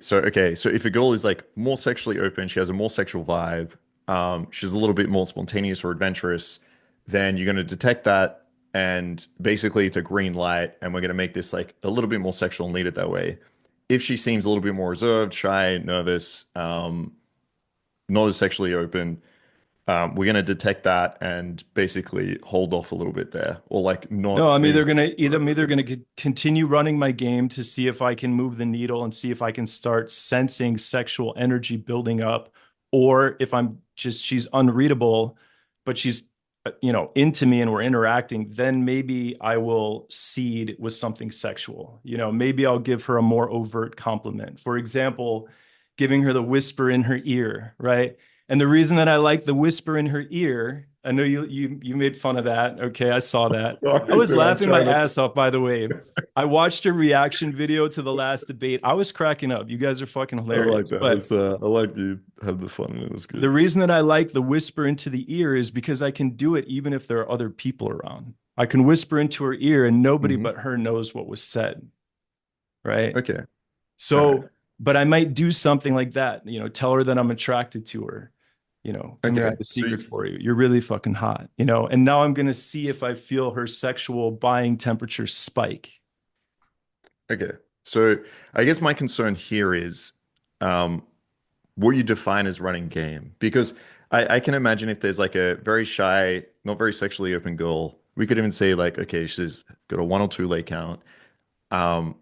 So if a girl is like more sexually open, she has a more sexual vibe, she's a little bit more spontaneous or adventurous, then you're going to detect that, and basically it's a green light, and we're going to make this like a little bit more sexual and lead it that way. If she seems a little bit more reserved, shy, nervous, not as sexually open, we're going to detect that and basically hold off a little bit there, or like No, not I'm maybe. either gonna continue running my game to see if I can move the needle and see if I can start sensing sexual energy building up, or if I'm just she's unreadable, but she's into me and we're interacting, then maybe I will seed with something sexual. Maybe I'll give her a more overt compliment. For example, giving her the whisper in her ear, right? And the reason that I like the whisper in her ear, I know you made fun of that. Okay, I saw that. I Sorry, was dude, I'm laughing my trying not to. ass off, by the way. I watched a reaction video to the last debate. I was cracking up. You guys are fucking I like hilarious. that. But I like you have the fun, and it was the good. reason that I like the whisper into the ear is because I can do it even if there are other people around. I can whisper into her ear and nobody Hmm. but her knows what was said, right? Okay. All right. So, but I might do something like that, tell her that I'm attracted to her. Come here, I Okay. have a secret for you. You're really fucking hot, and now I'm going to see if I feel her sexual buying temperature spike. Okay. So I guess my concern here is um, what you define as running game. Because I can imagine if there's like a very shy, not very sexually open girl, we could even say like, okay, she's got a one or two leg count. Um,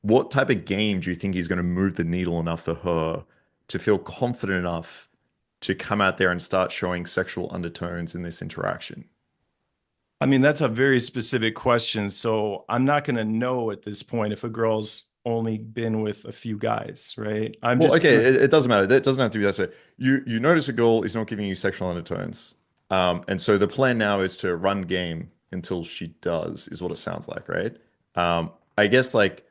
what type of game do you think is going to move the needle enough for her to feel confident enough to come out there and start showing sexual undertones in this interaction? I mean, that's a very specific question. So I'm not going to know at this point if a girl's only been with a few guys, right? I'm Well, just okay, going to, it doesn't matter. That doesn't have to be that way. You notice a girl is not giving you sexual undertones, and so the plan now is to run game until she does, is what it sounds like, right? I guess like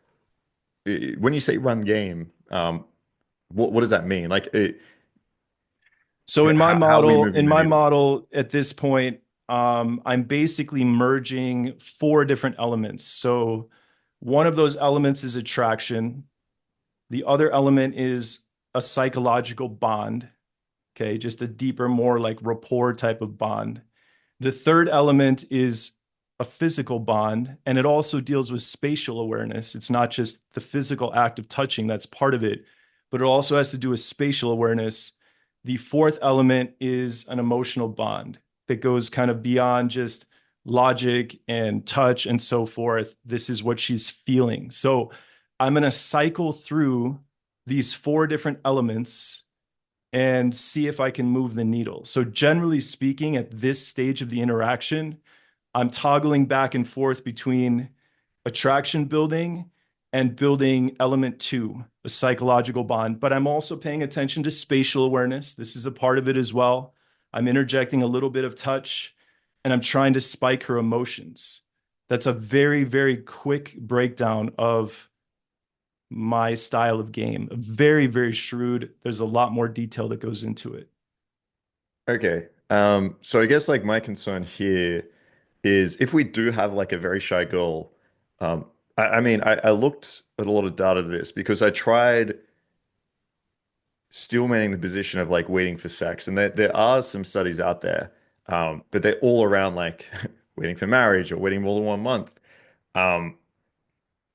when you say run game, what does that mean? Like, so how are we moving in the my needle? model at this point, I'm basically merging four different elements. So one of those elements is attraction. The other element is a psychological bond. Okay. Just a deeper, more like rapport type of bond. The third element is a physical bond, and it also deals with spatial awareness. It's not just the physical act of touching, that's part of it, but it also has to do with spatial awareness. The fourth element is an emotional bond that goes kind of beyond just logic and touch and so forth. This is what she's feeling. So I'm going to cycle through these four different elements and see if I can move the needle. So, generally speaking, at this stage of the interaction, I'm toggling back and forth between attraction building and building element two, a psychological bond. But I'm also paying attention to spatial awareness. This is a part of it as well. I'm interjecting a little bit of touch and I'm trying to spike her emotions. That's a very, very quick breakdown of my style of game. Very, very shrewd. There's a lot more detail that goes into it. Okay. So I guess like my concern here is if we do have like a very shy girl, I mean, I looked at a lot of data to this because I tried still manning the position of like waiting for sex. And there are some studies out there, but they're all around like waiting for marriage or waiting more than 1 month. Um,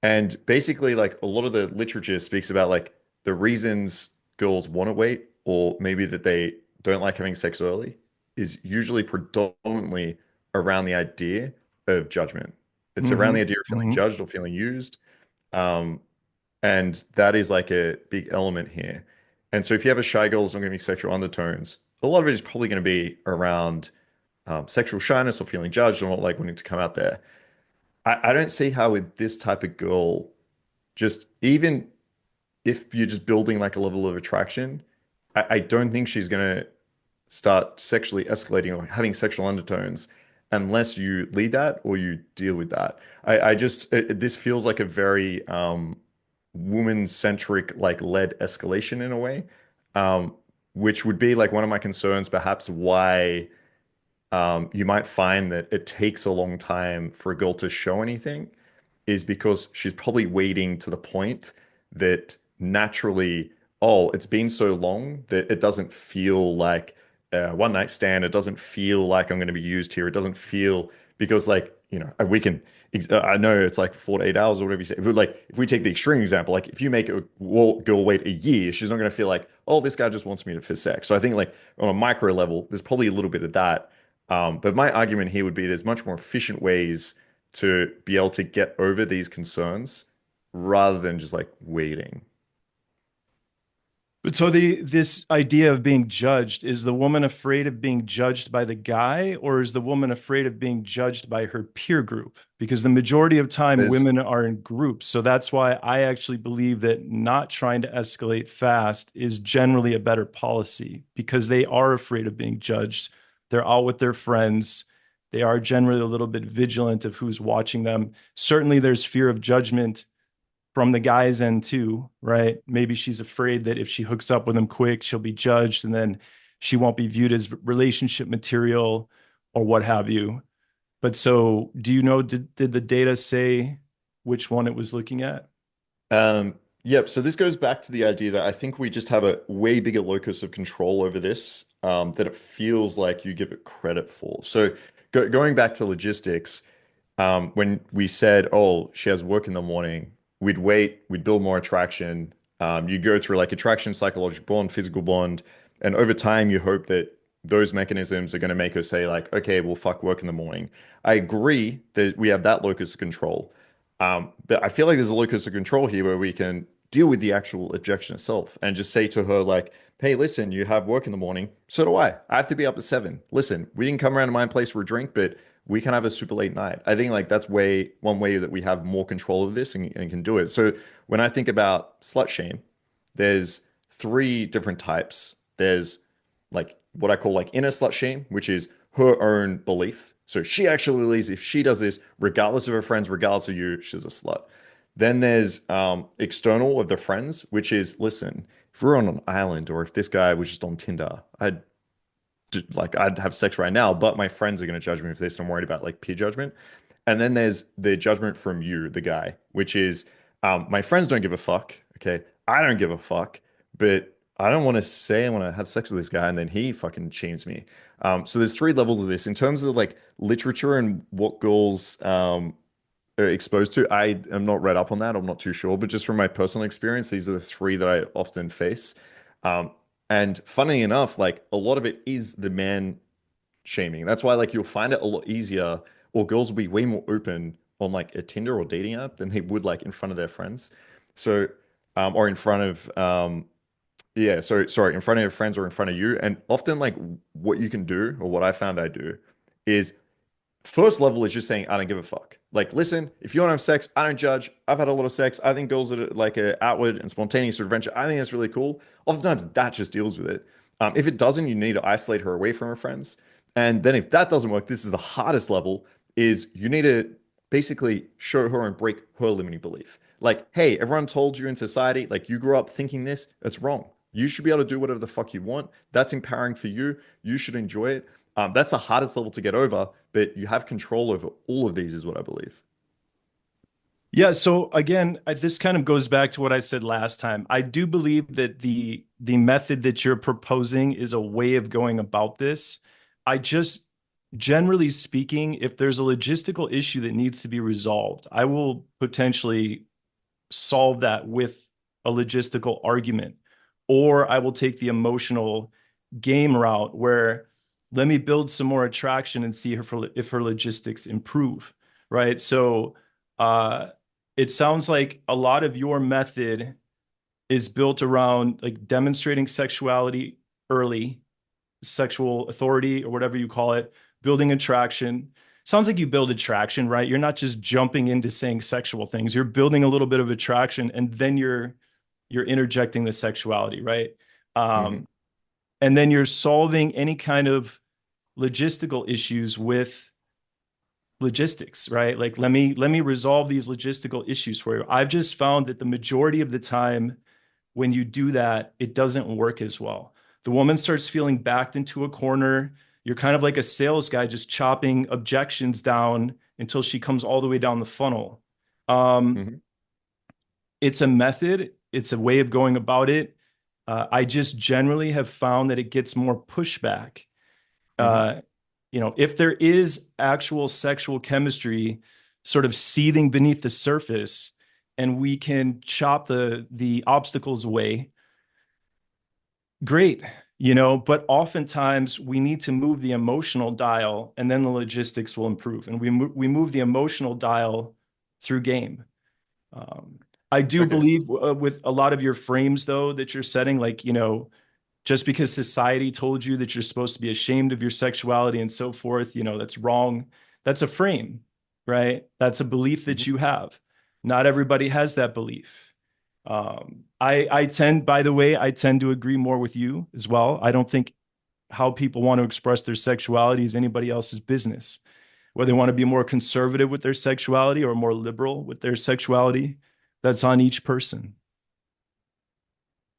and basically, like a lot of the literature speaks about like the reasons girls want to wait, or maybe that they don't like having sex early, is usually predominantly around the idea of judgment. It's around the Mm-hmm. idea of feeling Mm-hmm. judged or feeling used. Um, and that is like a big element here. And so if you have a shy girl that's not going to be sexual undertones, a lot of it is probably going to be around sexual shyness or feeling judged or not like wanting to come out there. I don't see how with this type of girl, just even if you're just building like a level of attraction, I don't think she's going to start sexually escalating or having sexual undertones unless you lead that or you deal with that. I just, this feels like a very woman-centric, like led escalation in a way, um, which would be like one of my concerns, perhaps why you might find that it takes a long time for a girl to show anything is because she's probably waiting to the point that naturally, oh, it's been so long that it doesn't feel like a one night stand. It doesn't feel like I'm going to be used here. It doesn't feel because like, we can, I know it's like 4 to 8 hours or whatever you say, but like if we take the extreme example, like if you make a girl wait a year, she's not going to feel like, oh, this guy just wants me for sex. So I think like on a micro level, there's probably a little bit of that. But my argument here would be there's much more efficient ways to be able to get over these concerns rather than just like waiting. But so this idea of being judged, is the woman afraid of being judged by the guy, or is the woman afraid of being judged by her peer group? Because the majority of time There's women are in groups. So that's why I actually believe that not trying to escalate fast is generally a better policy because they are afraid of being judged. They're out with their friends. They are generally a little bit vigilant of who's watching them. Certainly there's fear of judgment from the guy's end too, right? Maybe she's afraid that if she hooks up with him quick, she'll be judged and then she won't be viewed as relationship material or what have you. But so do you know, did the data say which one it was looking at? Um, yep. So this goes back to the idea that I think we just have a way bigger locus of control over this, that it feels like you give it credit for. So going back to logistics, when we said, oh, she has work in the morning, we'd wait, we'd build more attraction. You go through like attraction, psychological bond, physical bond, and over time you hope that those mechanisms are going to make her say like, okay, well, fuck work in the morning. I agree that we have that locus of control. But I feel like there's a locus of control here where we can deal with the actual objection itself and just say to her, like, hey, listen, you have work in the morning. So do I. I have to be up at 7. Listen, we can come around to my place for a drink, but we can have a super late night. I think like that's one way that we have more control of this and can do it. So when I think about slut shame, there's 3 different types. There's like what I call like inner slut shame, which is her own belief. So she actually believes if she does this, regardless of her friends, regardless of you, she's a slut. Then there's external of the friends, which is listen, if we're on an island or if this guy was just on Tinder, I'd have sex right now, but my friends are going to judge me for this. I'm worried about like peer judgment. And then there's the judgment from you, the guy, which is my friends don't give a fuck. Okay. I don't give a fuck, but I don't want to say I want to have sex with this guy and then he fucking shames me. So there's 3 levels of this in terms of like literature and what girls are exposed to. I am not read up on that. I'm not too sure, but just from my personal experience, these are the 3 that I often face. Um, and funny enough, like a lot of it is the man shaming. That's why like you'll find it a lot easier, or girls will be way more open on like a Tinder or dating app than they would like in front of their friends. So, or in front of yeah, so sorry, in front of your friends or in front of you. And often like what you can do, or what I found I do, is first level is just saying, I don't give a fuck. Like, listen, if you want to have sex, I don't judge. I've had a lot of sex. I think girls that are like a outward and spontaneous adventure, I think that's really cool. Oftentimes that just deals with it. If it doesn't, you need to isolate her away from her friends. And then if that doesn't work, this is the hardest level, is you need to basically show her and break her limiting belief. Like, hey, everyone told you in society, like you grew up thinking this, it's wrong. You should be able to do whatever the fuck you want. That's empowering for you. You should enjoy it. That's the hardest level to get over, but you have control over all of these, is what I believe. Yeah, so again, this kind of goes back to what I said last time. I do believe that the method that you're proposing is a way of going about this. I just, generally speaking, if there's a logistical issue that needs to be resolved, I will potentially solve that with a logistical argument, or I will take the emotional game route where let me build some more attraction and see if her logistics improve, right? So, uh, it sounds like a lot of your method is built around like demonstrating sexuality early, sexual authority or whatever you call it, building attraction. Sounds like you build attraction, right? You're not just jumping into saying sexual things. You're building a little bit of attraction and then you're interjecting the sexuality, right? Hmm. Um, and then you're solving any kind of logistical issues with logistics, right? Like let me resolve these logistical issues for you. I've just found that the majority of the time when you do that, it doesn't work as well. The woman starts feeling backed into a corner. You're kind of like a sales guy just chopping objections down until she comes all the way down the funnel. Um, Hmm. it's a method. it's a way of going about it. I just generally have found that it gets more pushback. Hmm. Uh, if there is actual sexual chemistry sort of seething beneath the surface, and we can chop the obstacles away, great. But oftentimes we need to move the emotional dial, and then the logistics will improve. And we move the emotional dial through game. Um, I do Okay. believe with a lot of your frames, though, that you're setting, like, just because society told you that you're supposed to be ashamed of your sexuality and so forth, that's wrong. That's a frame, right? That's a belief that Hmm. you have. Not everybody has that belief. I tend, by the way, I tend to agree more with you as well. I don't think how people want to express their sexuality is anybody else's business. Whether they want to be more conservative with their sexuality or more liberal with their sexuality, that's on each person.